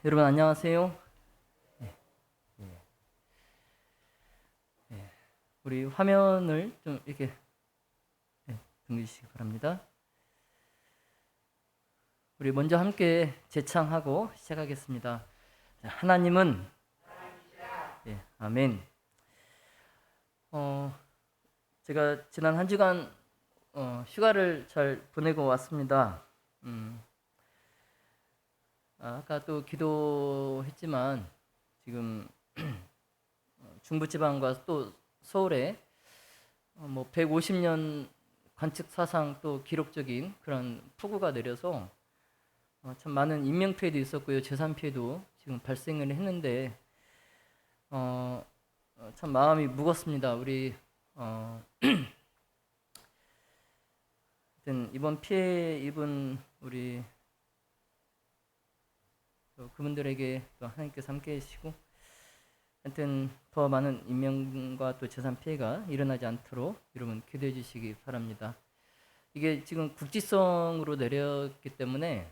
여러분 안녕하세요. 예, 예, 예. 우리 화면을 좀 이렇게 등지시기 바랍니다. 우리 먼저 함께 제창하고 시작하겠습니다. 자, 하나님은 아멘. 제가 지난 한 주간 휴가를 잘 보내고 왔습니다. 아까 또 기도했지만 지금 중부지방과 또 서울에 150년 관측 사상 또 기록적인 그런 폭우가 내려서 참 많은 인명 피해도 있었고요, 재산 피해도 지금 발생을 했는데 참 마음이 무겁습니다. 우리 하여튼 이번 피해 입은 우리 그분들에게 또 하나님께서 함께 해주시고 하여튼 더 많은 인명과 또 재산 피해가 일어나지 않도록 여러분 기도해 주시기 바랍니다. 이게 지금 국지성으로 내렸기 때문에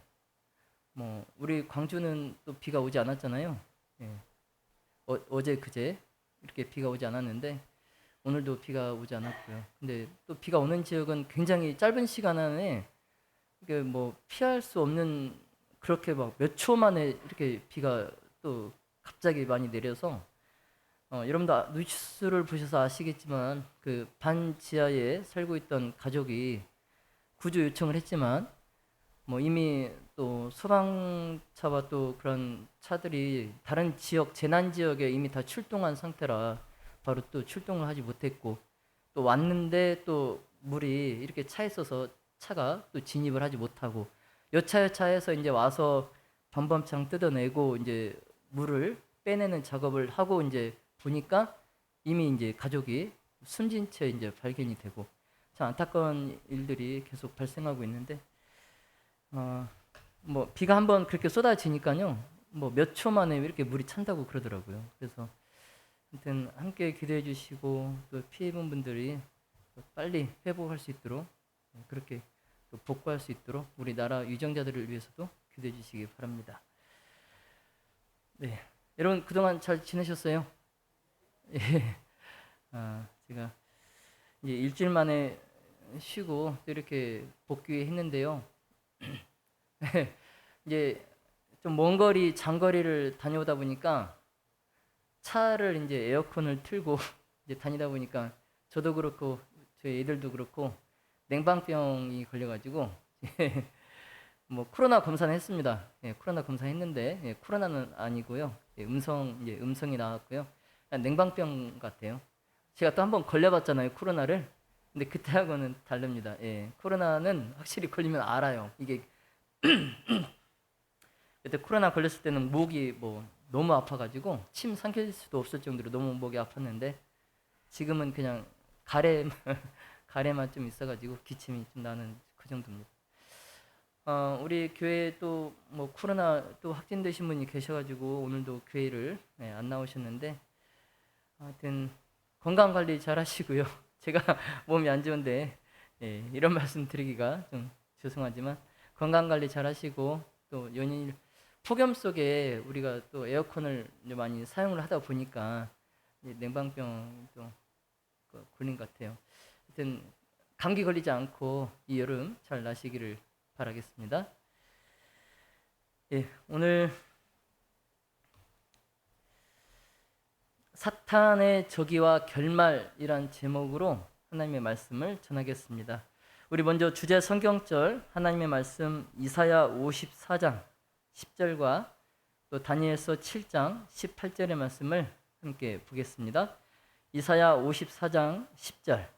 우리 광주는 또 비가 오지 않았잖아요. 어제 그제 이렇게 비가 오지 않았는데 오늘도 비가 오지 않았고요. 근데 또 비가 오는 지역은 굉장히 짧은 시간 안에 이게 피할 수 없는 그렇게 막 몇 초 만에 이렇게 비가 또 갑자기 많이 내려서 여러분도 뉴스를 보셔서 아시겠지만 그 반 지하에 살고 있던 가족이 구조 요청을 했지만 이미 또 소방차와 또 그런 차들이 다른 지역 재난 지역에 이미 다 출동한 상태라 바로 또 출동을 하지 못했고 또 왔는데 또 물이 이렇게 차에 있어서 차가 또 진입을 하지 못하고 여차여차해서 이제 와서 범범창 뜯어내고 이제 물을 빼내는 작업을 하고 이제 보니까 이미 이제 가족이 숨진 채 이제 발견이 되고 참 안타까운 일들이 계속 발생하고 있는데 비가 한번 그렇게 쏟아지니까요 몇 초 만에 이렇게 물이 찬다고 그러더라고요. 그래서 아무튼 함께 기도해 주시고 또 피해 입은 분들이 빨리 회복할 수 있도록 그렇게 또 복구할 수 있도록 우리나라 유정자들을 위해서도 기도해 주시기 바랍니다. 네, 여러분 그동안 잘 지내셨어요? 예. 제가 이제 일주일 만에 쉬고 또 이렇게 복귀했는데요. 이제 좀 먼 거리 장거리를 다녀오다 보니까 차를 이제 에어컨을 틀고 이제 다니다 보니까 저도 그렇고 저희 애들도 그렇고 냉방병이 걸려가지고 코로나 검사는 했습니다. 코로나 검사했는데 코로나는 아니고요. 음성이 나왔고요. 그냥 냉방병 같아요. 제가 또 한번 걸려봤잖아요, 코로나를. 근데 그때하고는 다릅니다. 코로나는 확실히 걸리면 알아요. 이게 그때 코로나 걸렸을 때는 목이 너무 아파가지고 침 삼킬 수도 없을 정도로 너무 목이 아팠는데 지금은 그냥 가래만 좀 있어가지고 기침이 좀 나는 그 정도입니다. 우리 교회에 또 코로나 또 확진되신 분이 계셔가지고 오늘도 교회를 안 나오셨는데 하여튼 건강 관리 잘 하시고요. 제가 몸이 안 좋은데 이런 말씀 드리기가 좀 죄송하지만 건강 관리 잘 하시고 또 연일 폭염 속에 우리가 또 에어컨을 많이 사용을 하다 보니까 냉방병 또 걸린 것 같아요. 하여튼 감기 걸리지 않고 이 여름 잘 나시기를 바라겠습니다. 오늘 사탄의 저기와 결말이란 제목으로 하나님의 말씀을 전하겠습니다. 우리 먼저 주제 성경절 하나님의 말씀 이사야 54장 10절과 또 다니엘서 7장 18절의 말씀을 함께 보겠습니다. 이사야 54장 10절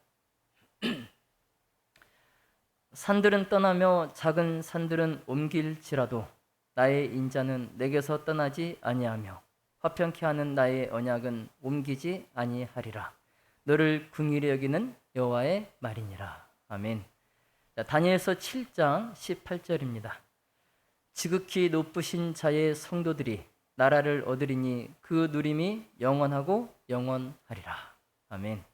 산들은 떠나며 작은 산들은 옮길지라도 나의 인자는 내게서 떠나지 아니하며 화평케 하는 나의 언약은 옮기지 아니하리라. 너를 긍휼히 여기는 여호와의 말이니라. 아멘. 자, 다니엘서 7장 18절입니다. 지극히 높으신 자의 성도들이 나라를 얻으리니 그 누림이 영원하고 영원하리라. 아멘.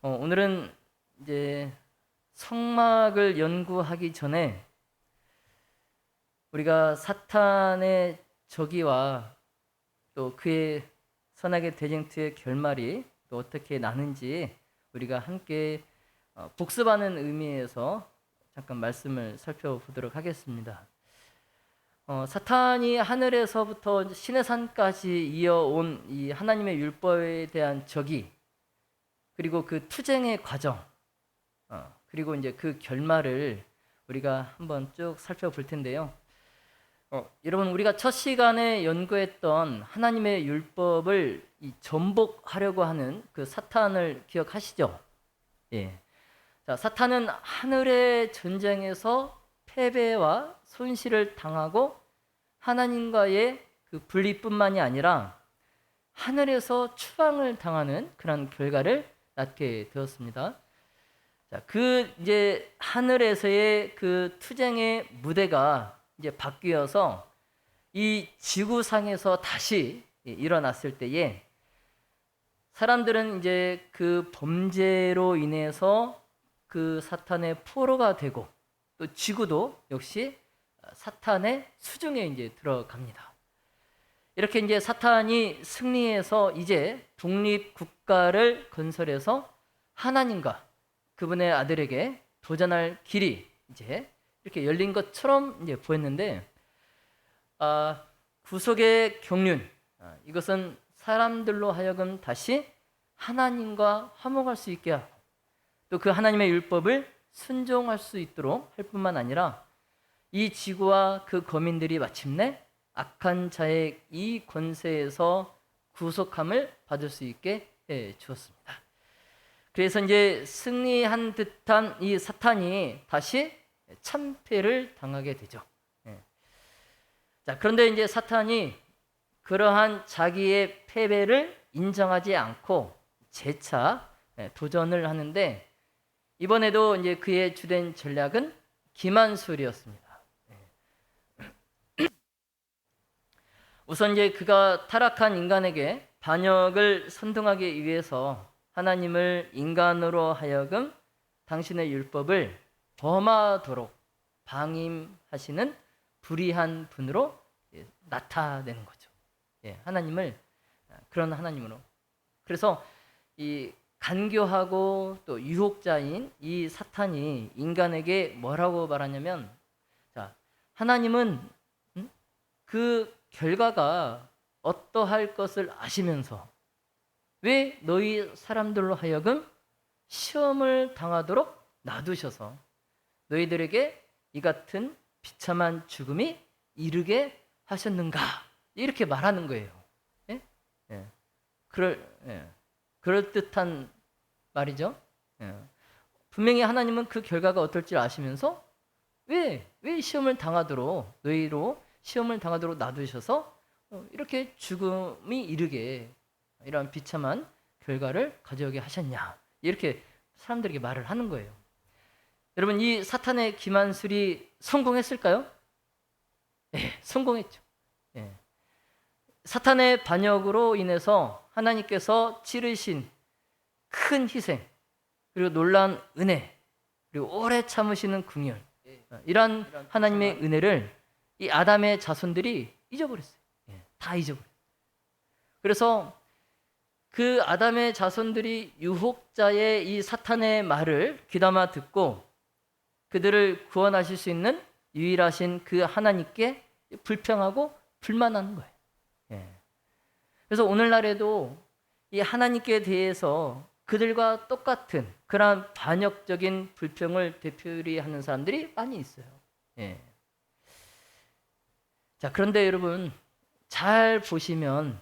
오늘은 이제 성막을 연구하기 전에 우리가 사탄의 저기와 또 그의 선악의 대쟁투의 결말이 또 어떻게 나는지 우리가 함께 복습하는 의미에서 잠깐 말씀을 살펴보도록 하겠습니다. 사탄이 하늘에서부터 시내산까지 이어온 이 하나님의 율법에 대한 적이, 그리고 그 투쟁의 과정, 그리고 이제 그 결말을 우리가 한번 쭉 살펴볼 텐데요. 여러분, 우리가 첫 시간에 연구했던 하나님의 율법을 전복하려고 하는 그 사탄을 기억하시죠? 예. 자, 사탄은 하늘의 전쟁에서 패배와 손실을 당하고 하나님과의 그 분리뿐만이 아니라 하늘에서 추방을 당하는 그런 결과를 낳게 되었습니다. 자, 이제 하늘에서의 그 투쟁의 무대가 이제 바뀌어서 이 지구상에서 다시 일어났을 때에 사람들은 이제 그 범죄로 인해서 그 사탄의 포로가 되고, 또 지구도 역시 사탄의 수중에 이제 들어갑니다. 이렇게 이제 사탄이 승리해서 이제 독립국가를 건설해서 하나님과 그분의 아들에게 도전할 길이 이제 이렇게 열린 것처럼 이제 보였는데, 구속의 경륜, 이것은 사람들로 하여금 다시 하나님과 화목할 수 있게 하고, 또 그 하나님의 율법을 순종할 수 있도록 할 뿐만 아니라 이 지구와 그 거민들이 마침내 악한 자의 이 권세에서 구속함을 받을 수 있게 해 주었습니다. 그래서 이제 승리한 듯한 이 사탄이 다시 참패를 당하게 되죠. 자, 그런데 이제 사탄이 그러한 자기의 패배를 인정하지 않고 재차 도전을 하는데, 이번에도 이제 그의 주된 전략은 기만술이었습니다. 우선 이제 그가 타락한 인간에게 반역을 선동하기 위해서 하나님을 인간으로 하여금 당신의 율법을 범하도록 방임하시는 불의한 분으로 나타내는 거죠. 하나님을 그런 하나님으로. 그래서 이 간교하고 또 유혹자인 이 사탄이 인간에게 뭐라고 말하냐면, 자, 하나님은 그 결과가 어떠할 것을 아시면서 왜 너희 사람들로 하여금 시험을 당하도록 놔두셔서 너희들에게 이 같은 비참한 죽음이 이르게 하셨는가, 이렇게 말하는 거예요. 그럴듯한 말이죠. 분명히 하나님은 그 결과가 어떨지 아시면서 왜 시험을 당하도록, 너희로 시험을 당하도록 놔두셔서 이렇게 죽음이 이르게, 이러한 비참한 결과를 가져오게 하셨냐, 이렇게 사람들에게 말을 하는 거예요. 여러분, 이 사탄의 기만술이 성공했을까요? 성공했죠. 사탄의 반역으로 인해서 하나님께서 치르신 큰 희생, 그리고 놀라운 은혜, 그리고 오래 참으시는 긍휼, 이러한 하나님의 은혜를 이 아담의 자손들이 잊어버렸어요. 다 잊어버렸어요. 그래서 그 아담의 자손들이 유혹자의 이 사탄의 말을 귀담아 듣고 그들을 구원하실 수 있는 유일하신 그 하나님께 불평하고 불만하는 거예요. 그래서 오늘날에도 이 하나님께 대해서 그들과 똑같은 그러한 반역적인 불평을 되풀이 하는 사람들이 많이 있어요. 자, 그런데 여러분, 잘 보시면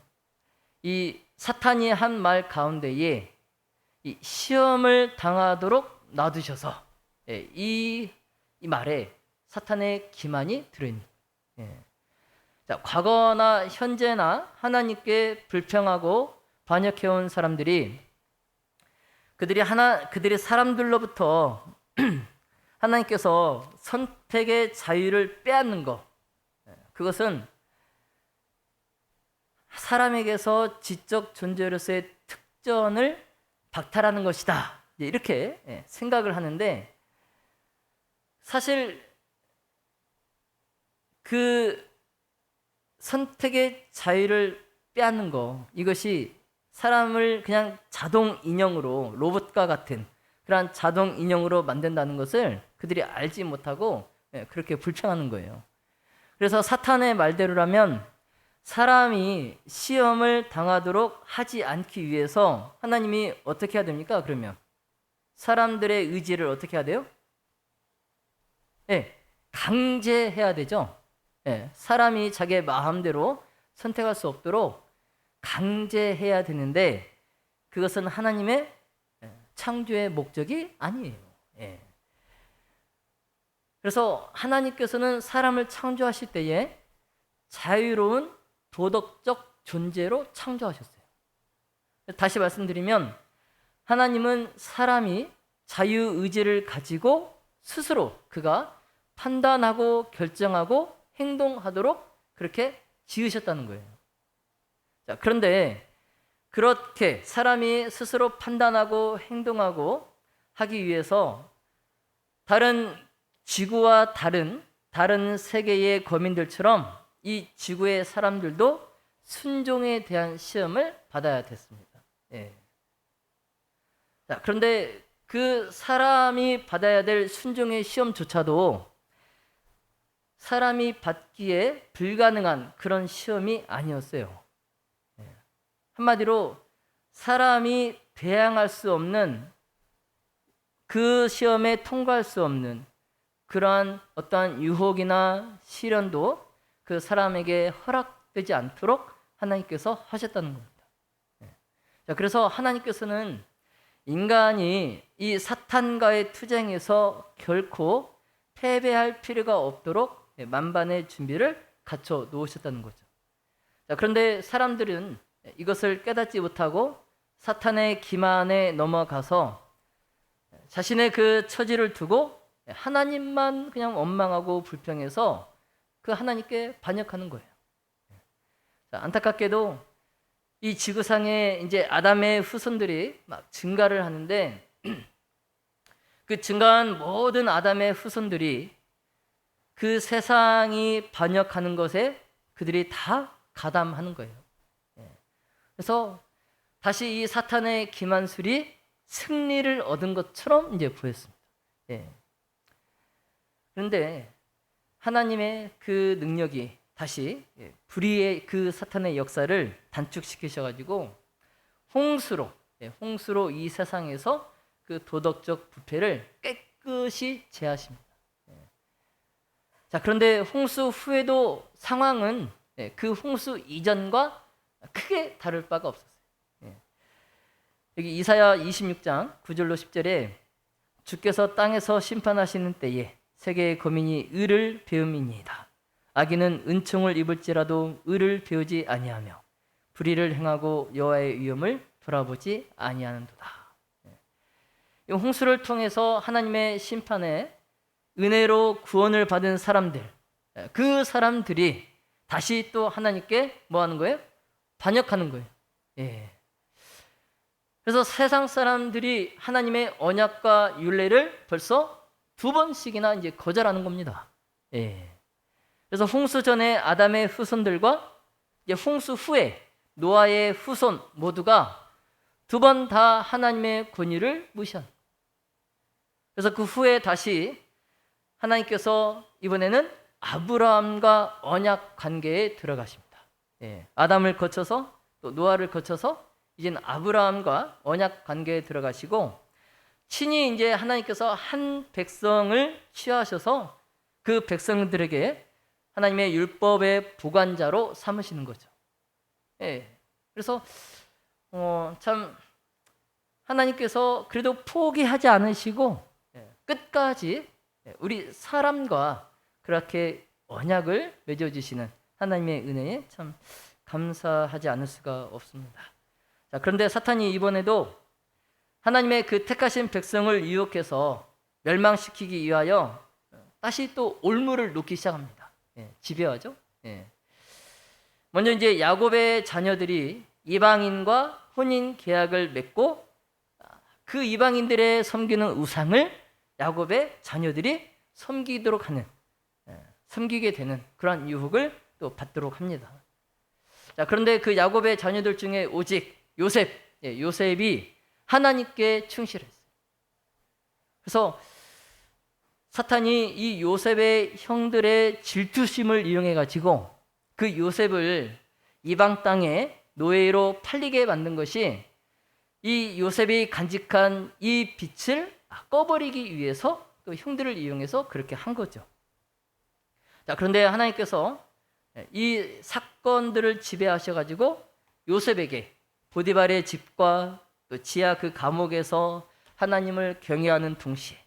이 사탄이 한 말 가운데에 이 시험을 당하도록 놔두셔서, 이 말에 사탄의 기만이 들어있는. 자, 과거나 현재나 하나님께 불평하고 반역해온 사람들이 그들이 사람들로부터 하나님께서 선택의 자유를 빼앗는 것, 그것은 사람에게서 지적 존재로서의 특전을 박탈하는 것이다, 이렇게 생각을 하는데, 사실 그 선택의 자유를 빼앗는 거, 이것이 사람을 그냥 자동 인형으로, 로봇과 같은 그러한 자동 인형으로 만든다는 것을 그들이 알지 못하고 그렇게 불평하는 거예요. 그래서 사탄의 말대로라면 사람이 시험을 당하도록 하지 않기 위해서 하나님이 어떻게 해야 됩니까? 그러면 사람들의 의지를 어떻게 해야 돼요? 강제해야 되죠. 사람이 자기의 마음대로 선택할 수 없도록 강제해야 되는데, 그것은 하나님의 창조의 목적이 아니에요. 그래서 하나님께서는 사람을 창조하실 때에 자유로운 도덕적 존재로 창조하셨어요. 다시 말씀드리면, 하나님은 사람이 자유의지를 가지고 스스로 그가 판단하고 결정하고 행동하도록 그렇게 지으셨다는 거예요. 자, 그런데 그렇게 사람이 스스로 판단하고 행동하고 하기 위해서 다른 지구와 다른 세계의 거민들처럼 이 지구의 사람들도 순종에 대한 시험을 받아야 됐습니다. 자, 그런데 그 사람이 받아야 될 순종의 시험조차도 사람이 받기에 불가능한 그런 시험이 아니었어요. 한마디로 사람이 대항할 수 없는, 그 시험에 통과할 수 없는 그러한 어떠한 유혹이나 시련도 그 사람에게 허락되지 않도록 하나님께서 하셨다는 겁니다. 자, 그래서 하나님께서는 인간이 이 사탄과의 투쟁에서 결코 패배할 필요가 없도록 만반의 준비를 갖춰 놓으셨다는 거죠. 자, 그런데 사람들은 이것을 깨닫지 못하고 사탄의 기만에 넘어가서 자신의 그 처지를 두고 하나님만 그냥 원망하고 불평해서 그 하나님께 반역하는 거예요. 자, 안타깝게도 이 지구상에 이제 아담의 후손들이 막 증가를 하는데 그 증가한 모든 아담의 후손들이 그 세상이 반역하는 것에 그들이 다 가담하는 거예요. 그래서 다시 이 사탄의 기만술이 승리를 얻은 것처럼 이제 보였습니다. 그런데 하나님의 그 능력이 다시 불의의 그 사탄의 역사를 단축시키셔가지고 홍수로 이 세상에서 그 도덕적 부패를 깨끗이 제하십니다. 자, 그런데 홍수 후에도 상황은 그 홍수 이전과 크게 다를 바가 없었어요. 여기 이사야 26장 9절로 10절에 주께서 땅에서 심판하시는 때에 세계의 거민이 의를 배움이니이다. 악인은 은총을 입을지라도 의를 배우지 아니하며 불의를 행하고 여호와의 위엄을 돌아보지 아니하는도다. 이 홍수를 통해서 하나님의 심판에 은혜로 구원을 받은 사람들, 그 사람들이 다시 또 하나님께 뭐 하는 거예요? 반역하는 거예요. 그래서 세상 사람들이 하나님의 언약과 율례를 벌써 2번씩이나 이제 거절하는 겁니다. 그래서 홍수 전에 아담의 후손들과 이제 홍수 후에 노아의 후손 모두가 2번 다 하나님의 권위를 무시한. 그래서 그 후에 다시 하나님께서 이번에는 아브라함과 언약 관계에 들어가십니다. 아담을 거쳐서 또 노아를 거쳐서 이제는 아브라함과 언약 관계에 들어가시고 친히 이제 하나님께서 한 백성을 취하셔서 그 백성들에게 하나님의 율법의 보관자로 삼으시는 거죠. 그래서 참 하나님께서 그래도 포기하지 않으시고 끝까지 우리 사람과 그렇게 언약을 맺어주시는 하나님의 은혜에 참 감사하지 않을 수가 없습니다. 자, 그런데 사탄이 이번에도 하나님의 그 택하신 백성을 유혹해서 멸망시키기 위하여 다시 또 올무를 놓기 시작합니다. 지배하죠. 먼저 이제 야곱의 자녀들이 이방인과 혼인 계약을 맺고 그 이방인들의 섬기는 우상을 야곱의 자녀들이 섬기도록 하는, 섬기게 되는 그러한 유혹을 또 받도록 합니다. 자, 그런데 그 야곱의 자녀들 중에 오직 요셉이 하나님께 충실했어요. 그래서 사탄이 이 요셉의 형들의 질투심을 이용해 가지고 그 요셉을 이방 땅에 노예로 팔리게 만든 것이 이 요셉이 간직한 이 빛을 꺼버리기 위해서 또 형들을 이용해서 그렇게 한 거죠. 자, 그런데 하나님께서 이 사건들을 지배하셔가지고 요셉에게 보디발의 집과 또 지하 그 감옥에서 하나님을 경외하는 동시에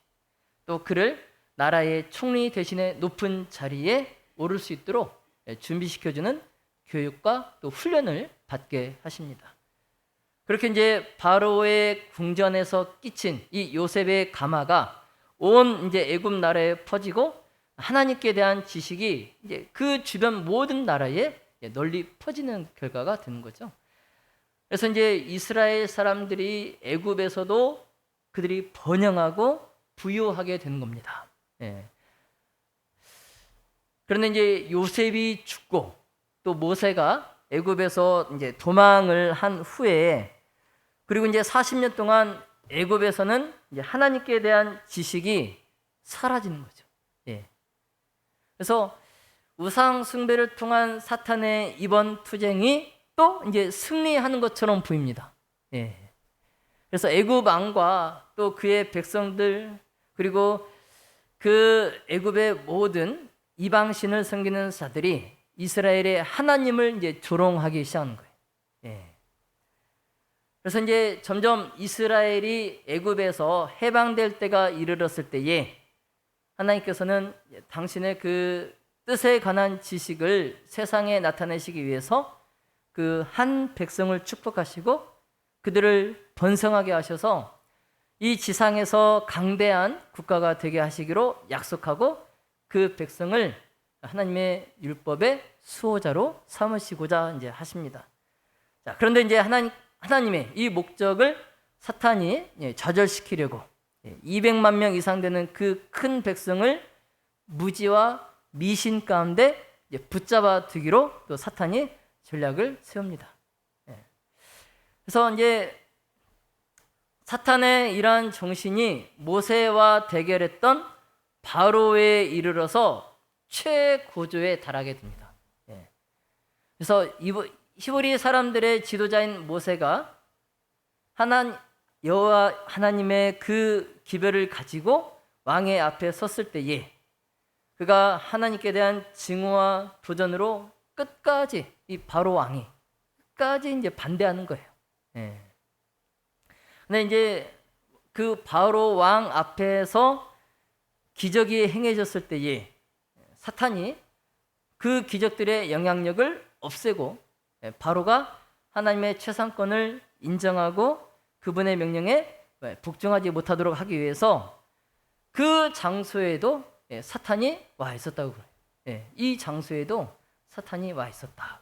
또 그를 나라의 총리 대신에 높은 자리에 오를 수 있도록 준비시켜주는 교육과 또 훈련을 받게 하십니다. 그렇게 이제 바로의 궁전에서 끼친 이 요셉의 가마가 온 이제 애굽 나라에 퍼지고 하나님께 대한 지식이 이제 그 주변 모든 나라에 널리 퍼지는 결과가 되는 거죠. 그래서 이제 이스라엘 사람들이 애굽에서도 그들이 번영하고 부유하게 되는 겁니다. 예. 그런데 이제 요셉이 죽고 또 모세가 애굽에서 이제 도망을 한 후에 그리고 이제 40년 동안 애굽에서는 이제 하나님께 대한 지식이 사라지는 거죠. 예. 그래서 우상 숭배를 통한 사탄의 이번 투쟁이 또 이제 승리하는 것처럼 보입니다. 예. 그래서 애굽 왕과 또 그의 백성들 그리고 그 애굽의 모든 이방신을 섬기는 자들이 이스라엘의 하나님을 이제 조롱하기 시작하는 거예요. 예. 그래서 이제 점점 이스라엘이 애굽에서 해방될 때가 이르렀을 때에 하나님께서는 당신의 그 뜻에 관한 지식을 세상에 나타내시기 위해서 그 한 백성을 축복하시고 그들을 번성하게 하셔서 이 지상에서 강대한 국가가 되게 하시기로 약속하고 그 백성을 하나님의 율법의 수호자로 삼으시고자 이제 하십니다. 자, 그런데 이제 하나님의 이 목적을 사탄이 좌절시키려고 200만 명 이상 되는 그 큰 백성을 무지와 미신 가운데 붙잡아 두기로 또 사탄이 전략을 세웁니다. 그래서 이제 사탄의 이러한 정신이 모세와 대결했던 바로에 이르러서 최고조에 달하게 됩니다. 그래서 히브리 사람들의 지도자인 모세가 여호와 하나님의 그 기별을 가지고 왕의 앞에 섰을 때에 그가 하나님께 대한 증오와 도전으로 끝까지 이 바로 왕이 끝까지 이제 반대하는 거예요. 근데 이제 그 바로 왕 앞에서 기적이 행해졌을 때에 사탄이 그 기적들의 영향력을 없애고 바로가 하나님의 최상권을 인정하고 그분의 명령에 복종하지 못하도록 하기 위해서 그 장소에도 사탄이 와 있었다고 그래요. 이 장소에도 사탄이 와 있었다.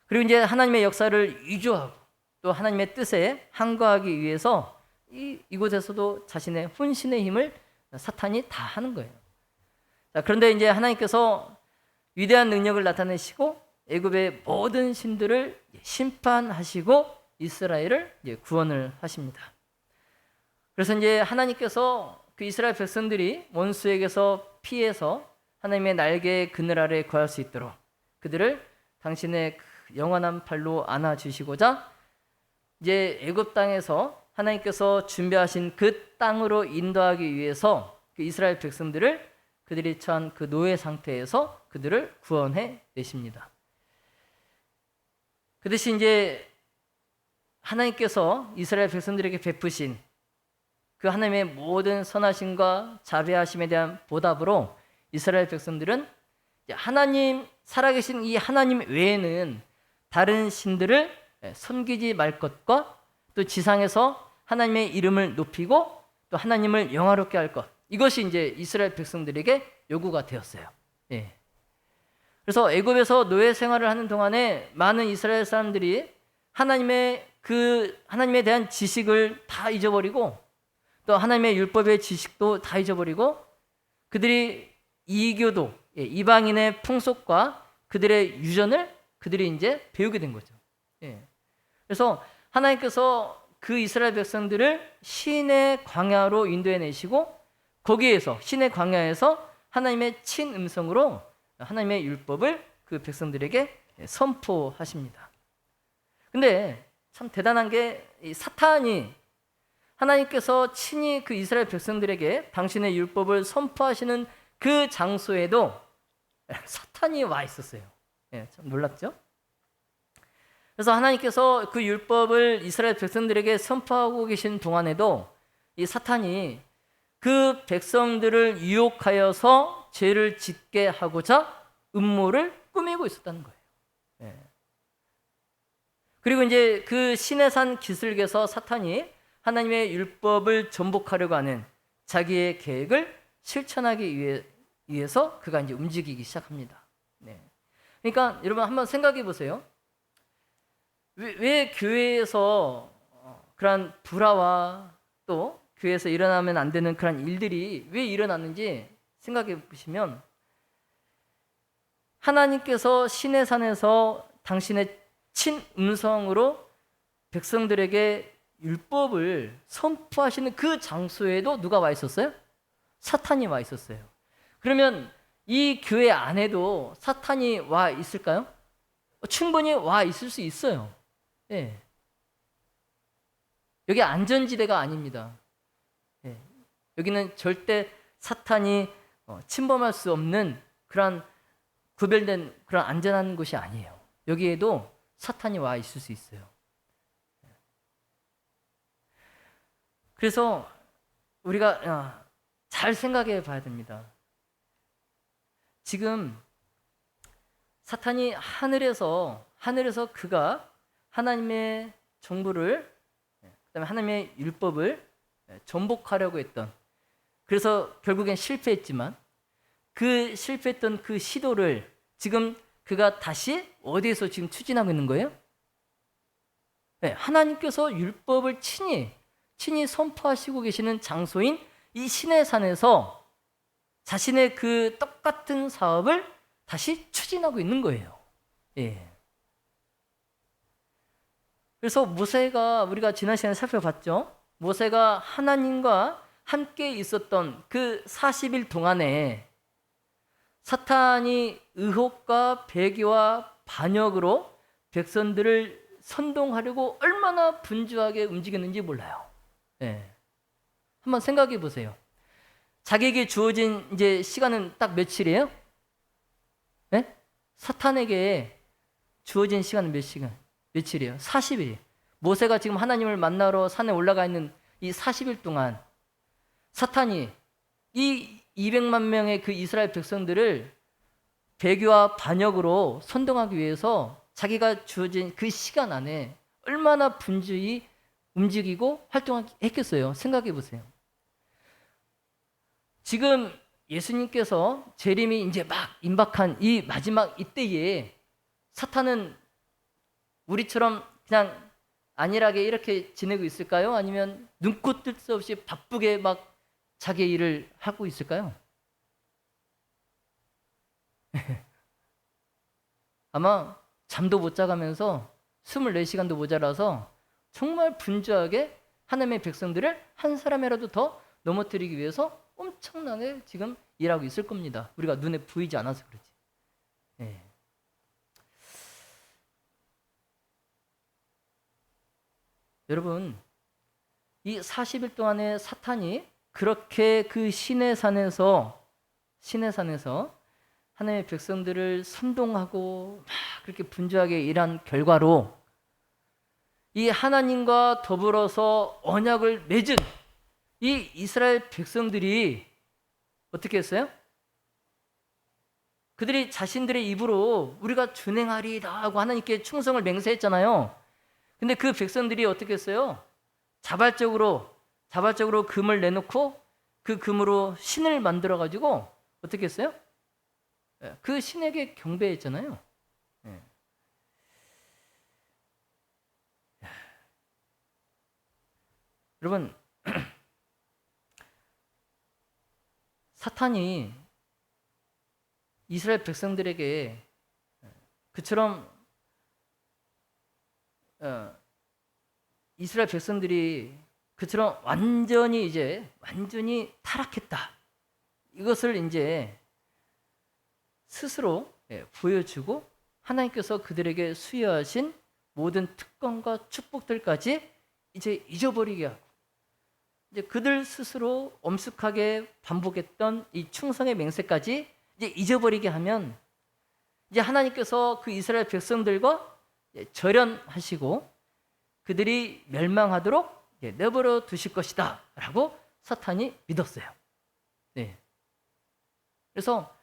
그리고 이제 하나님의 역사를 위조하고 또 하나님의 뜻에 항거하기 위해서 이곳에서도 자신의 혼신의 힘을 사탄이 다 하는 거예요. 자, 그런데 이제 하나님께서 위대한 능력을 나타내시고 애굽의 모든 신들을 심판하시고 이스라엘을 이제 구원을 하십니다. 그래서 이제 하나님께서 그 이스라엘 백성들이 원수에게서 피해서 하나님의 날개의 그늘 아래 거할 수 있도록 그들을 당신의 영원한 팔로 안아주시고자 이제 애굽 땅에서 하나님께서 준비하신 그 땅으로 인도하기 위해서 그 이스라엘 백성들을 그들이 처한 그 노예 상태에서 그들을 구원해 내십니다. 그 대신 이제 하나님께서 이스라엘 백성들에게 베푸신 그 하나님의 모든 선하심과 자비하심에 대한 보답으로 이스라엘 백성들은 하나님 살아계신 이 하나님 외에는 다른 신들을 섬기지 말 것과 또 지상에서 하나님의 이름을 높이고 또 하나님을 영화롭게 할 것, 이것이 이제 이스라엘 백성들에게 요구가 되었어요. 그래서 애굽에서 노예 생활을 하는 동안에 많은 이스라엘 사람들이 하나님에 대한 지식을 다 잊어버리고 또 하나님의 율법의 지식도 다 잊어버리고 그들이 이교도 이방인의 풍속과 그들의 유전을 그들이 이제 배우게 된 거죠. 그래서 하나님께서 그 이스라엘 백성들을 신의 광야로 인도해내시고 거기에서 신의 광야에서 하나님의 친음성으로 하나님의 율법을 그 백성들에게 선포하십니다. 근데 참 대단한 게 이 사탄이 하나님께서 친히 그 이스라엘 백성들에게 당신의 율법을 선포하시는 그 장소에도 사탄이 와 있었어요. 참 놀랍죠? 그래서 하나님께서 그 율법을 이스라엘 백성들에게 선포하고 계신 동안에도 이 사탄이 그 백성들을 유혹하여서 죄를 짓게 하고자 음모를 꾸미고 있었다는 거예요. 그리고 이제 그 시내산 기슭에서 사탄이 하나님의 율법을 전복하려고 하는 자기의 계획을 실천하기 위해서 그가 이제 움직이기 시작합니다. 그러니까 여러분 한번 생각해 보세요. 왜 교회에서 그런 불화와 또 교회에서 일어나면 안 되는 그런 일들이 왜 일어났는지 생각해 보시면 하나님께서 시내산에서 당신의 친음성으로 백성들에게 율법을 선포하시는 그 장소에도 누가 와 있었어요? 사탄이 와 있었어요. 그러면 이 교회 안에도 사탄이 와 있을까요? 충분히 와 있을 수 있어요. 여기 안전지대가 아닙니다. 여기는 절대 사탄이 침범할 수 없는 그런 구별된 그런 안전한 곳이 아니에요. 여기에도 사탄이 와 있을 수 있어요. 그래서 우리가 잘 생각해 봐야 됩니다. 지금 사탄이 하늘에서 그가 하나님의 정부를 그다음에 하나님의 율법을 전복하려고 했던, 그래서 결국엔 실패했지만 그 실패했던 그 시도를 지금 그가 다시 어디에서 지금 추진하고 있는 거예요? 하나님께서 율법을 친히 선포하시고 계시는 장소인 이 시내산에서 자신의 그 똑같은 사업을 다시 추진하고 있는 거예요. 그래서 모세가, 우리가 지난 시간에 살펴봤죠. 모세가 하나님과 함께 있었던 그 40일 동안에 사탄이 의혹과 배교와 반역으로 백성들을 선동하려고 얼마나 분주하게 움직였는지 몰라요. 한번 생각해 보세요. 자기에게 주어진 이제 시간은 딱 며칠이에요? 사탄에게 주어진 시간은 며칠이에요? 40일. 모세가 지금 하나님을 만나러 산에 올라가 있는 이 40일 동안 사탄이 이 200만 명의 그 이스라엘 백성들을 배교와 반역으로 선동하기 위해서 자기가 주어진 그 시간 안에 얼마나 분주히 움직이고 활동했겠어요. 생각해 보세요. 지금 예수님께서 재림이 이제 막 임박한 이 마지막 이때에 사탄은 우리처럼 그냥 안일하게 이렇게 지내고 있을까요? 아니면 눈코 뜰 새 없이 바쁘게 막 자기의 일을 하고 있을까요? 아마 잠도 못 자가면서 24시간도 모자라서 정말 분주하게 하나님의 백성들을 한 사람이라도 더 넘어뜨리기 위해서 엄청나게 지금 일하고 있을 겁니다. 우리가 눈에 보이지 않아서 그렇지. 여러분, 이 40일 동안에 사탄이 그렇게 그 시내산에서 하나님의 백성들을 선동하고 막 그렇게 분주하게 일한 결과로 이 하나님과 더불어서 언약을 맺은 이 이스라엘 백성들이 어떻게 했어요? 그들이 자신들의 입으로 우리가 준행하리이다 하고 하나님께 충성을 맹세했잖아요. 근데 그 백성들이 어떻게 했어요? 자발적으로 금을 내놓고 그 금으로 신을 만들어 가지고 어떻게 했어요? 그 신에게 경배했잖아요. 여러분, 사탄이 이스라엘 백성들에게 그처럼 이스라엘 백성들이 그처럼 완전히 타락했다. 이것을 이제 스스로 보여주고 하나님께서 그들에게 수여하신 모든 특권과 축복들까지 이제 잊어버리게 하고 이제 그들 스스로 엄숙하게 반복했던 이 충성의 맹세까지 이제 잊어버리게 하면 이제 하나님께서 그 이스라엘 백성들과 절연하시고 그들이 멸망하도록 내버려 두실 것이다 라고 사탄이 믿었어요. 네. 그래서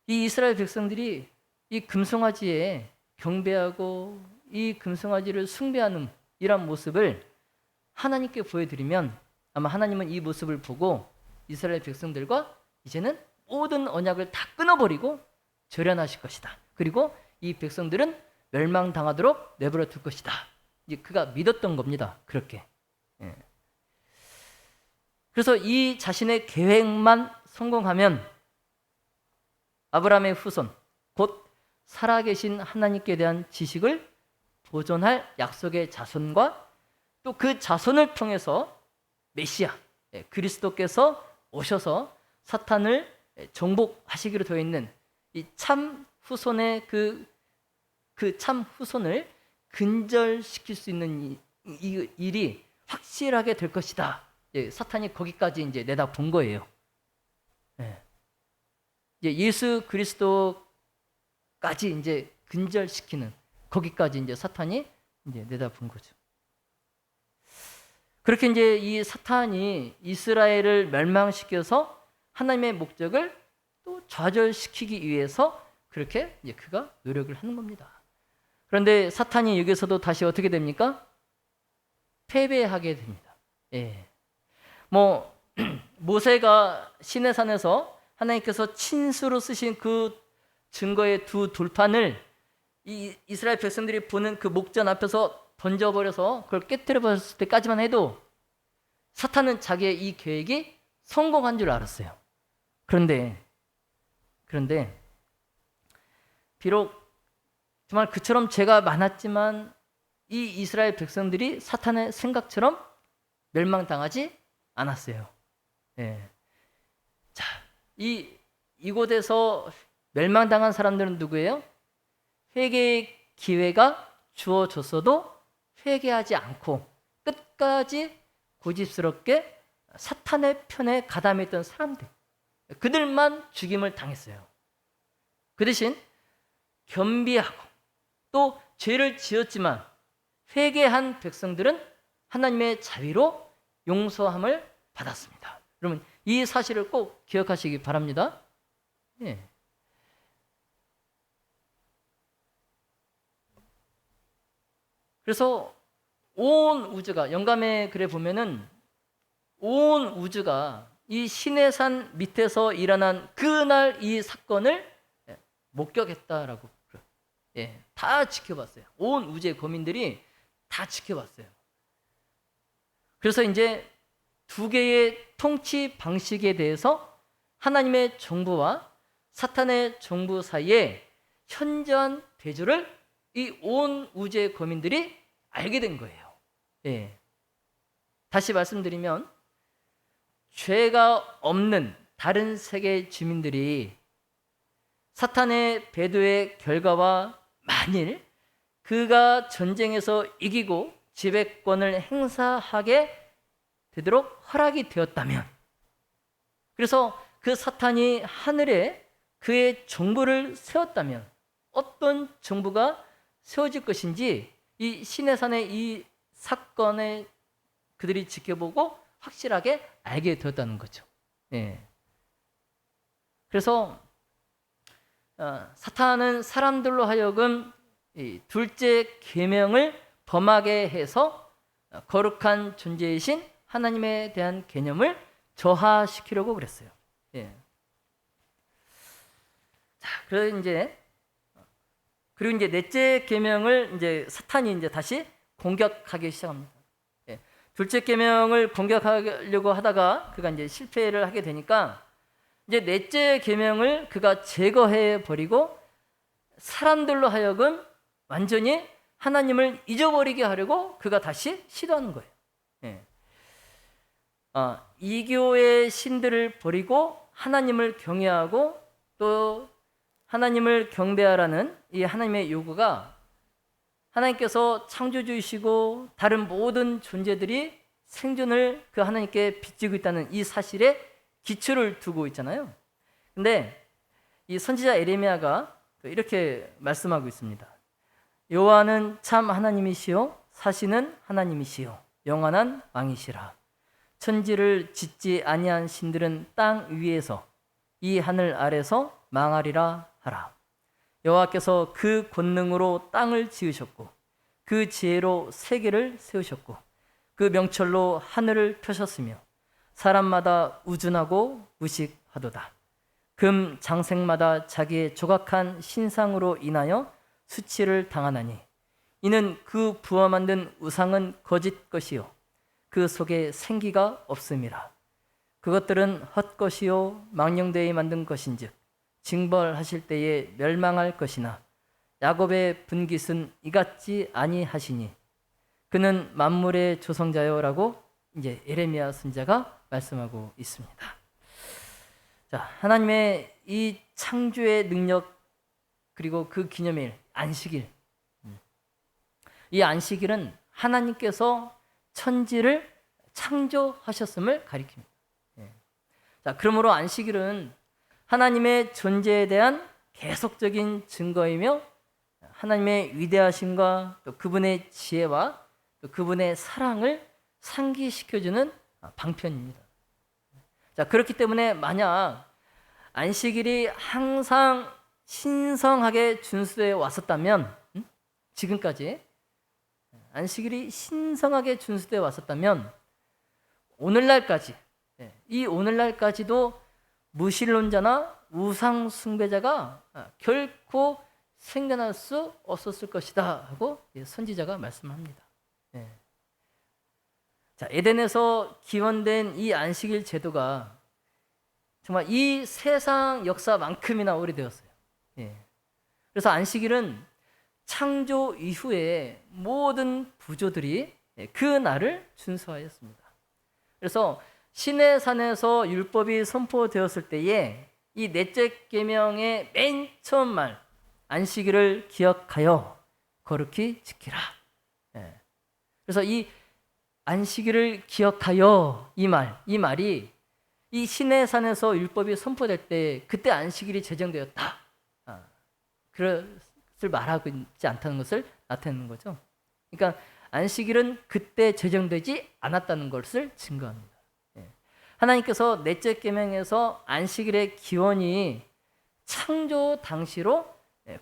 이 이스라엘 백성들이 이 금송아지에 경배하고 이 금송아지를 숭배하는 이런 모습을 하나님께 보여드리면 아마 하나님은 이 모습을 보고 이스라엘 백성들과 이제는 모든 언약을 다 끊어버리고 절연하실 것이다. 그리고 이 백성들은 멸망당하도록 내버려 둘 것이다. 이제 그가 믿었던 겁니다. 그렇게. 그래서 이 자신의 계획만 성공하면 아브라함의 후손, 곧 살아계신 하나님께 대한 지식을 보존할 약속의 자손과 또 그 자손을 통해서 메시아, 그리스도께서 오셔서 사탄을 정복하시기로 되어 있는 이 참 후손의 그 참 후손을 근절시킬 수 있는 이 일이 확실하게 될 것이다. 사탄이 거기까지 이제 내다본 거예요. 예수 그리스도까지 이제 근절시키는 거기까지 이제 사탄이 이제 내다본 거죠. 그렇게 이제 이 사탄이 이스라엘을 멸망시켜서 하나님의 목적을 또 좌절시키기 위해서 그렇게 이제 그가 노력을 하는 겁니다. 그런데 사탄이 여기서도 다시 어떻게 됩니까? 패배하게 됩니다. 모세가 시내산에서 하나님께서 친수로 쓰신 그 증거의 두 돌판을 이 이스라엘 백성들이 보는 그 목전 앞에서 던져버려서 그걸 깨뜨려버렸을 때까지만 해도 사탄은 자기의 이 계획이 성공한 줄 알았어요. 그런데 비록 정말 그처럼 죄가 많았지만 이 이스라엘 백성들이 사탄의 생각처럼 멸망당하지 않았어요. 자, 이곳에서 멸망당한 사람들은 누구예요? 회개의 기회가 주어졌어도 회개하지 않고 끝까지 고집스럽게 사탄의 편에 가담했던 사람들, 그들만 죽임을 당했어요. 그 대신 겸비하고 또 죄를 지었지만 회개한 백성들은 하나님의 자비로 용서함을 받았습니다. 여러분 이 사실을 꼭 기억하시기 바랍니다. 그래서 온 우주가, 영감의 글에 보면은 온 우주가 이 시내산 밑에서 일어난 그날 이 사건을 목격했다라고 다 지켜봤어요. 온 우주의 거민들이 다 지켜봤어요. 그래서 이제 두 개의 통치 방식에 대해서 하나님의 정부와 사탄의 정부 사이에 현저한 대조를 이 온 우주의 거민들이 알게 된 거예요. 다시 말씀드리면 죄가 없는 다른 세계 주민들이 사탄의 배도의 결과와 만일 그가 전쟁에서 이기고 지배권을 행사하게 되도록 허락이 되었다면, 그래서 그 사탄이 하늘에 그의 정부를 세웠다면 어떤 정부가 세워질 것인지 이 시내산의 이 사건을 그들이 지켜보고 확실하게 알게 되었다는 거죠. 그래서 사탄은 사람들로 하여금 이 둘째 계명을 범하게 해서 거룩한 존재이신 하나님에 대한 개념을 저하시키려고 그랬어요. 자, 그리고 이제 넷째 계명을 이제 사탄이 이제 다시 공격하기 시작합니다. 둘째 계명을 공격하려고 하다가 그가 이제 실패를 하게 되니까 이제 넷째 계명을 그가 제거해 버리고 사람들로 하여금 완전히 하나님을 잊어버리게 하려고 그가 다시 시도하는 거예요. 예. 이교의 신들을 버리고 하나님을 경외하고 또 하나님을 경배하라는 이 하나님의 요구가 하나님께서 창조주이시고 다른 모든 존재들이 생존을 그 하나님께 빚지고 있다는 이 사실에 기초를 두고 있잖아요. 근데 이 선지자 에레미야가 이렇게 말씀하고 있습니다. 여호와는 참 하나님이시요 사시는 하나님이시요 영원한 왕이시라. 천지를 짓지 아니한 신들은 땅 위에서 이 하늘 아래서 망하리라 하라. 여호와께서 그 권능으로 땅을 지으셨고 그 지혜로 세계를 세우셨고 그 명철로 하늘을 펴셨으며 사람마다 우준하고 무식하도다. 금 장색마다 자기의 조각한 신상으로 인하여 수치를 당하나니 이는 그 부어 만든 우상은 거짓 것이요 그 속에 생기가 없음이라. 그것들은 헛것이요 망령되이 만든 것인즉 징벌하실 때에 멸망할 것이나 야곱의 분깃은 이같지 아니하시니 그는 만물의 조성자요라고 이제 예레미야 선지자가 말씀하고 있습니다. 자, 하나님의 이 창조의 능력 그리고 그 기념일 안식일, 이 안식일은 하나님께서 천지를 창조하셨음을 가리킵니다. 자, 그러므로 안식일은 하나님의 존재에 대한 계속적인 증거이며 하나님의 위대하심과 또 그분의 지혜와 또 그분의 사랑을 상기시켜주는 방편입니다. 자, 그렇기 때문에 만약 안식일이 항상 신성하게 준수되어 왔었다면, 지금까지 안식일이 신성하게 준수되어 왔었다면 오늘날까지, 이 오늘날까지도 무신론자나 우상 숭배자가 결코 생겨날 수 없었을 것이다 하고 선지자가 말씀합니다. 자, 에덴에서 기원된 이 안식일 제도가 정말 이 세상 역사만큼이나 오래되었어요. 그래서 안식일은 창조 이후에 모든 부조들이 그 날을 준수하였습니다. 그래서 시내산에서 율법이 선포되었을 때에 이 넷째 계명의 맨 처음 말 안식일을 기억하여 거룩히 지키라. 그래서 이 안식일을 기억하여 이 말이 이 시내산에서 율법이 선포될 때 그때 안식일이 제정되었다. 그것을 말하고 있지 않다는 것을 나타내는 거죠. 그러니까 안식일은 그때 제정되지 않았다는 것을 증거합니다. 하나님께서 넷째 계명에서 안식일의 기원이 창조 당시로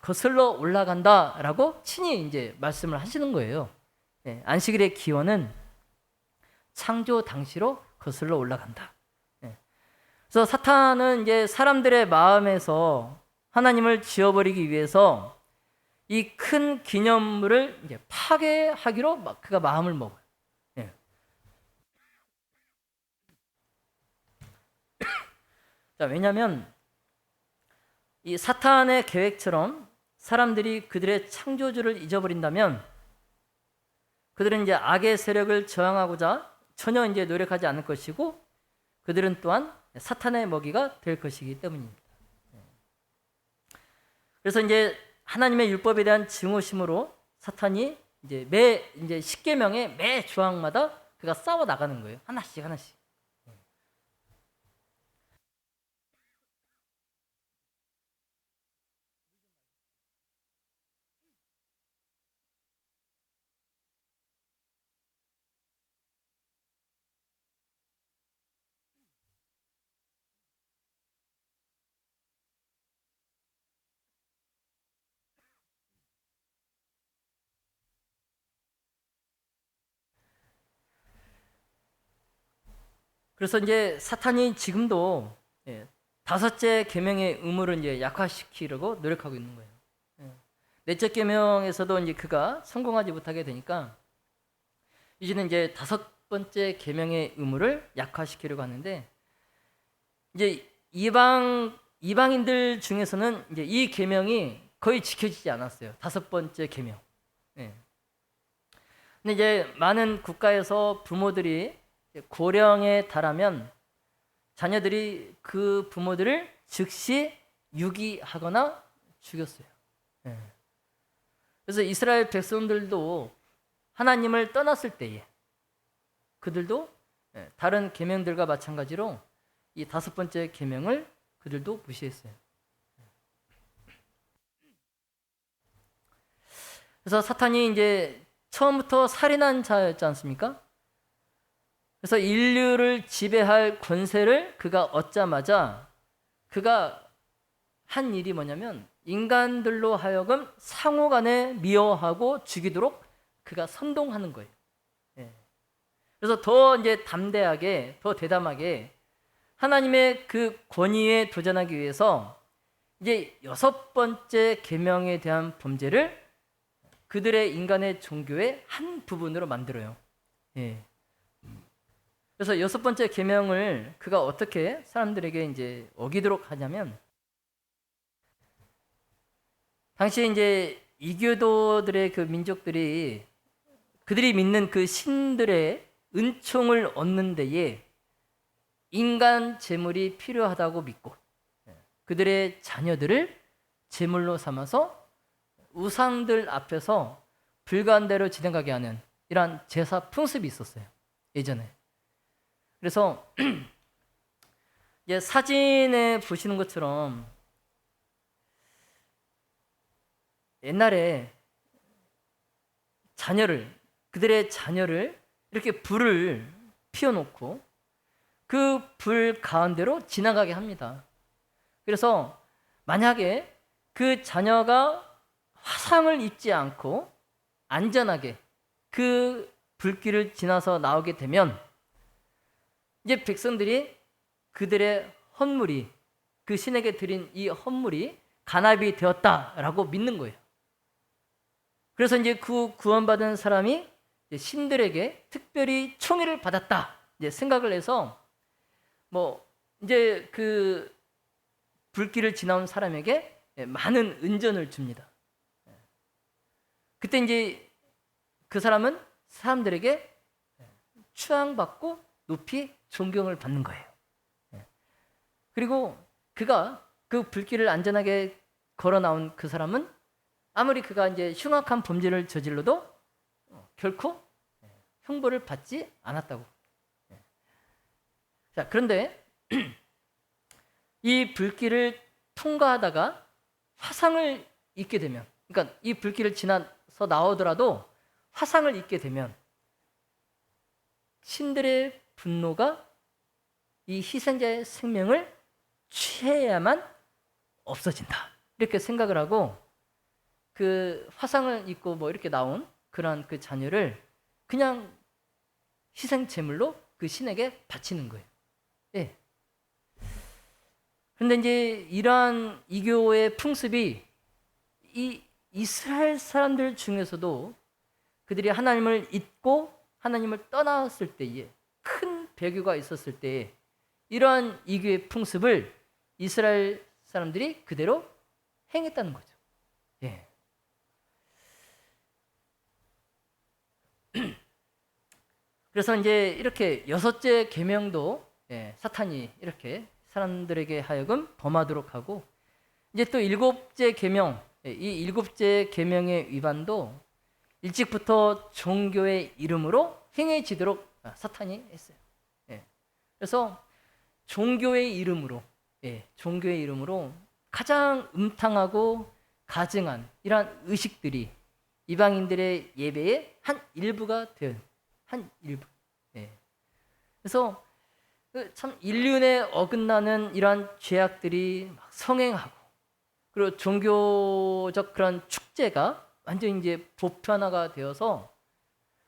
거슬러 올라간다라고 친히 이제 말씀을 하시는 거예요. 안식일의 기원은 창조 당시로 거슬러 올라간다. 그래서 사탄은 이제 사람들의 마음에서 하나님을 지워버리기 위해서 이 큰 기념물을 이제 파괴하기로 그가 마음을 먹어요. 자, 왜냐하면 이 사탄의 계획처럼 사람들이 그들의 창조주를 잊어버린다면 그들은 이제 악의 세력을 저항하고자 전혀 이제 노력하지 않을 것이고 그들은 또한 사탄의 먹이가 될 것이기 때문입니다. 그래서 이제 하나님의 율법에 대한 증오심으로 사탄이 이제 매 10계명의 매 조항마다 그가 싸워 나가는 거예요. 하나씩. 그래서 이제 사탄이 지금도 다섯째 계명의 의무를 이제 약화시키려고 노력하고 있는 거예요. 넷째 계명에서도 이제 그가 성공하지 못하게 되니까 이제는 이제 다섯 번째 계명의 의무를 약화시키려고 하는데 이제 이방인들 중에서는 이제 이 계명이 거의 지켜지지 않았어요. 5번째 계명. 예. 근데 이제 많은 국가에서 부모들이 고령에 달하면 자녀들이 그 부모들을 즉시 유기하거나 죽였어요. 예. 그래서 이스라엘 백성들도 하나님을 떠났을 때에 그들도 다른 계명들과 마찬가지로 이 5번째 계명을 그들도 무시했어요. 그래서 사탄이 이제 처음부터 살인한 자였지 않습니까? 그래서 인류를 지배할 권세를 그가 얻자마자 그가 한 일이 뭐냐면 인간들로 하여금 상호간에 미워하고 죽이도록 그가 선동하는 거예요. 그래서 더 이제 담대하게, 더 대담하게 하나님의 그 권위에 도전하기 위해서 이제 6번째 계명에 대한 범죄를 그들의 인간의 종교의 한 부분으로 만들어요. 그래서 6번째 계명을 그가 어떻게 사람들에게 이제 어기도록 하냐면, 당시에 이제 이교도들의 그 민족들이 그들이 믿는 그 신들의 은총을 얻는 데에 인간 제물이 필요하다고 믿고 그들의 자녀들을 제물로 삼아서 우상들 앞에서 불가한대로 진행하게 하는 이러한 제사 풍습이 있었어요, 예전에. 그래서 이제 사진에 보시는 것처럼 옛날에 그들의 자녀를 이렇게 불을 피워놓고 그 불 가운데로 지나가게 합니다. 그래서 만약에 그 자녀가 화상을 입지 않고 안전하게 그 불길을 지나서 나오게 되면 이제 백성들이 그들의 헌물이, 그 신에게 드린 이 헌물이 간압이 되었다라고 믿는 거예요. 그래서 이제 그 구원받은 사람이 신들에게 특별히 총애를 받았다 이제 생각을 해서 이제 그 불길을 지나온 사람에게 많은 은전을 줍니다. 그때 이제 그 사람은 사람들에게 추앙받고 높이 존경을 받는 거예요. 그리고 그가 그 불길을 안전하게 걸어 나온 그 사람은 아무리 그가 이제 흉악한 범죄를 저질러도 결코 형벌을 받지 않았다고. 자, 그런데 이 불길을 통과하다가 화상을 입게 되면, 그러니까 이 불길을 지나서 나오더라도 화상을 입게 되면 신들의 분노가 이 희생자의 생명을 취해야만 없어진다, 이렇게 생각을 하고 그 화상을 입고 이렇게 나온 그러한 그 자녀를 그냥 희생 제물로 그 신에게 바치는 거예요. 예. 그런데 이제 이러한 이교의 풍습이 이 이스라엘 사람들 중에서도 그들이 하나님을 잊고 하나님을 떠났을 때에, 큰 배교가 있었을 때에 이러한 이교의 풍습을 이스라엘 사람들이 그대로 행했다는 거죠. 예. 그래서 이제 이렇게 6째 계명도 사탄이 이렇게 사람들에게 하여금 범하도록 하고, 이제 또 7째 계명, 이 7째 계명의 위반도 일찍부터 종교의 이름으로 행해지도록 사탄이 했어요. 그래서 종교의 이름으로 가장 음탕하고 가증한 이러한 의식들이 이방인들의 예배의 한 일부가 된 한 일부. 그래서 참 인륜에 어긋나는 이러한 죄악들이 막 성행하고, 그리고 종교적 그런 축제가 완전 이제 보편화가 되어서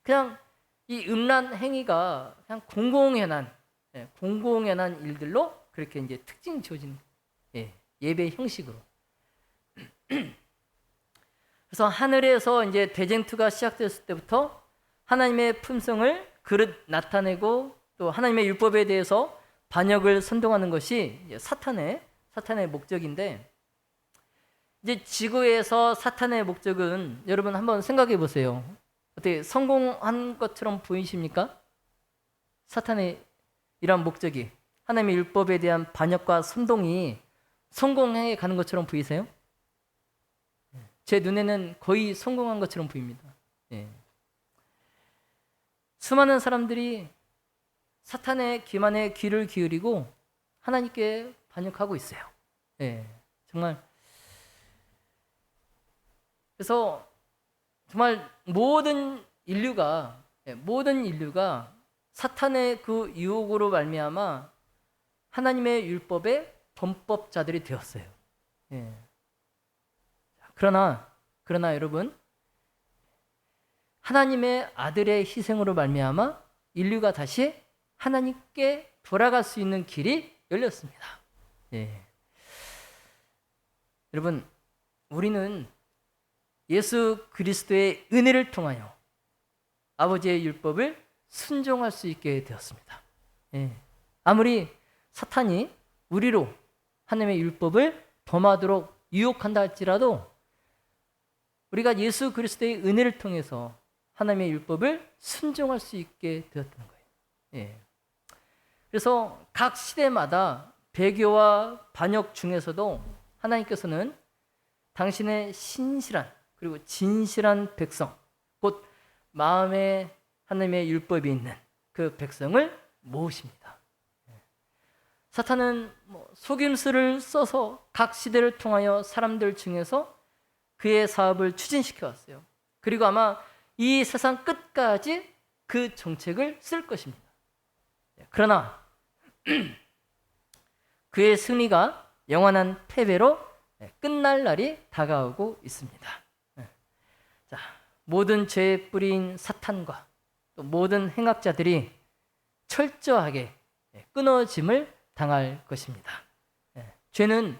그냥 이 음란 행위가 그냥 공공연한 일들로 그렇게 이제 특징 지어진 예배 형식으로. 그래서 하늘에서 이제 대쟁투가 시작됐을 때부터 하나님의 품성을 그릇 나타내고 또 하나님의 율법에 대해서 반역을 선동하는 것이 사탄의 목적인데, 이제 지구에서 사탄의 목적은 여러분 한번 생각해 보세요. 어떻게 성공한 것처럼 보이십니까? 사탄의 이러한 목적이, 하나님의 율법에 대한 반역과 선동이 성공해 가는 것처럼 보이세요? 제 눈에는 거의 성공한 것처럼 보입니다. 예. 수많은 사람들이 사탄의 기만에 귀를 기울이고 하나님께 반역하고 있어요. 예. 정말, 그래서 정말 모든 인류가 사탄의 그 유혹으로 말미암아 하나님의 율법의 범법자들이 되었어요. 예. 그러나 여러분, 하나님의 아들의 희생으로 말미암아 인류가 다시 하나님께 돌아갈 수 있는 길이 열렸습니다. 예. 여러분, 우리는 예수 그리스도의 은혜를 통하여 아버지의 율법을 순종할 수 있게 되었습니다. 예. 아무리 사탄이 우리로 하나님의 율법을 범하도록 유혹한다 할지라도 우리가 예수 그리스도의 은혜를 통해서 하나님의 율법을 순종할 수 있게 되었던 거예요. 예. 그래서 각 시대마다 배교와 반역 중에서도 하나님께서는 당신의 신실한 그리고 진실한 백성, 곧 마음에 하나님의 율법이 있는 그 백성을 모으십니다. 사탄은 속임수를 써서 각 시대를 통하여 사람들 중에서 그의 사업을 추진시켜 왔어요. 그리고 아마 이 세상 끝까지 그 정책을 쓸 것입니다. 그러나 그의 승리가 영원한 패배로 끝날 날이 다가오고 있습니다. 자, 모든 죄의 뿌리인 사탄과 또 모든 행악자들이 철저하게 끊어짐을 당할 것입니다. 죄는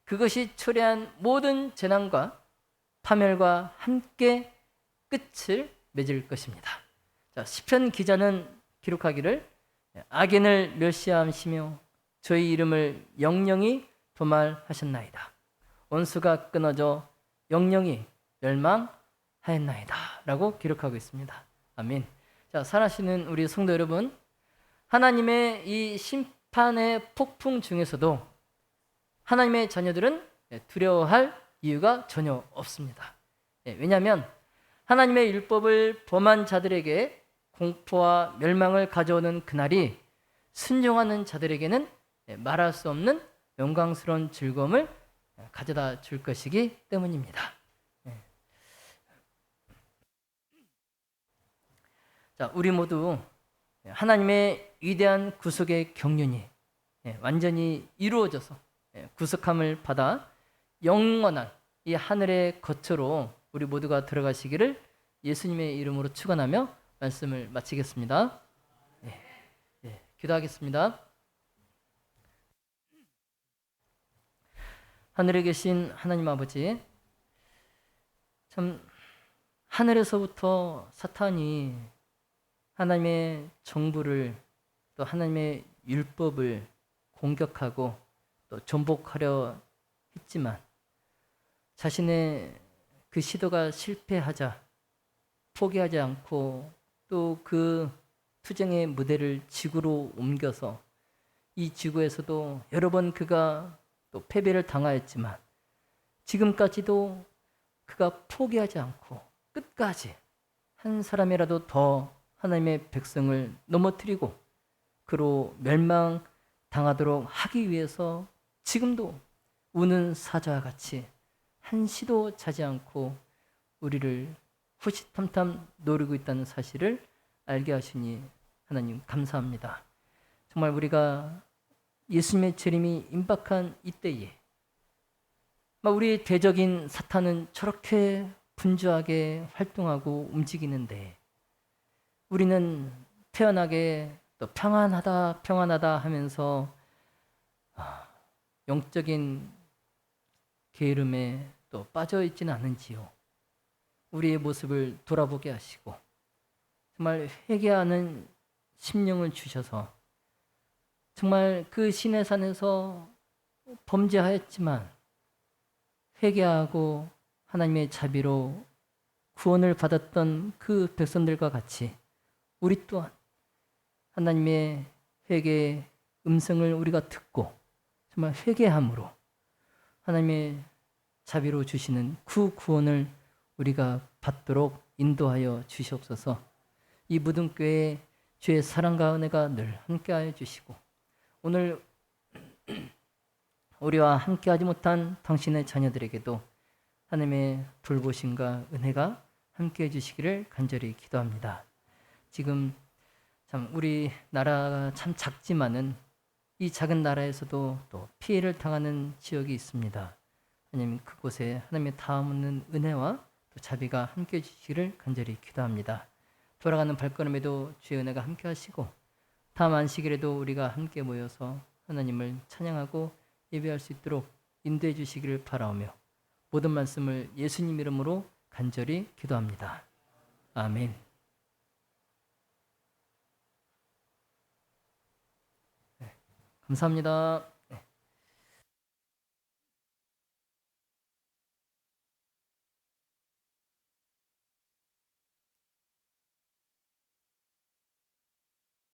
그것이 초래한 모든 재난과 파멸과 함께 끝을 맺을 것입니다. 자, 시편 기자는 기록하기를 악인을 멸시하시며 저희 이름을 영영이 도말하셨나이다. 원수가 끊어져 영영이 멸망하였나이다 라고 기록하고 있습니다. 아멘. 자, 사랑하시는 우리 성도 여러분, 하나님의 이 심판의 폭풍 중에서도 하나님의 자녀들은 두려워할 이유가 전혀 없습니다. 왜냐하면 하나님의 율법을 범한 자들에게 공포와 멸망을 가져오는 그날이 순종하는 자들에게는 말할 수 없는 영광스러운 즐거움을 가져다 줄 것이기 때문입니다. 자, 우리 모두 하나님의 위대한 구속의 경륜이 완전히 이루어져서 구속함을 받아 영원한 이 하늘의 거처로 우리 모두가 들어가시기를 예수님의 이름으로 축원하며 말씀을 마치겠습니다. 기도하겠습니다. 하늘에 계신 하나님 아버지, 참 하늘에서부터 사탄이 하나님의 정부를 또 하나님의 율법을 공격하고 또 전복하려 했지만 자신의 그 시도가 실패하자 포기하지 않고 또 그 투쟁의 무대를 지구로 옮겨서 이 지구에서도 여러 번 그가 또 패배를 당하였지만 지금까지도 그가 포기하지 않고 끝까지 한 사람이라도 더 하나님의 백성을 넘어뜨리고 그로 멸망당하도록 하기 위해서 지금도 우는 사자와 같이 한시도 자지 않고 우리를 호시탐탐 노리고 있다는 사실을 알게 하시니 하나님 감사합니다. 정말 우리가 예수님의 재림이 임박한 이때에 우리의 대적인 사탄은 저렇게 분주하게 활동하고 움직이는데 우리는 태연하게 또 평안하다 하면서 영적인 게으름에 또 빠져 있지는 않은지요. 우리의 모습을 돌아보게 하시고 정말 회개하는 심령을 주셔서 정말 그 시내산에서 범죄하였지만 회개하고 하나님의 자비로 구원을 받았던 그 백성들과 같이 우리 또한 하나님의 회개의 음성을 우리가 듣고 정말 회개함으로 하나님의 자비로 주시는 그 구원을 우리가 받도록 인도하여 주시옵소서. 이 무등교회 주의 사랑과 은혜가 늘 함께하여 주시고 오늘 우리와 함께하지 못한 당신의 자녀들에게도 하나님의 돌보심과 은혜가 함께해 주시기를 간절히 기도합니다. 지금 참 우리 나라가 참 작지만은 이 작은 나라에서도 또 피해를 당하는 지역이 있습니다. 하나님 그곳에 하나님의 다함없는 은혜와 또 자비가 함께해 주시기를 간절히 기도합니다. 돌아가는 발걸음에도 주의 은혜가 함께 하시고 다음 안식일에도 우리가 함께 모여서 하나님을 찬양하고 예배할 수 있도록 인도해 주시기를 바라오며 모든 말씀을 예수님 이름으로 간절히 기도합니다. 아멘. 네, 감사합니다.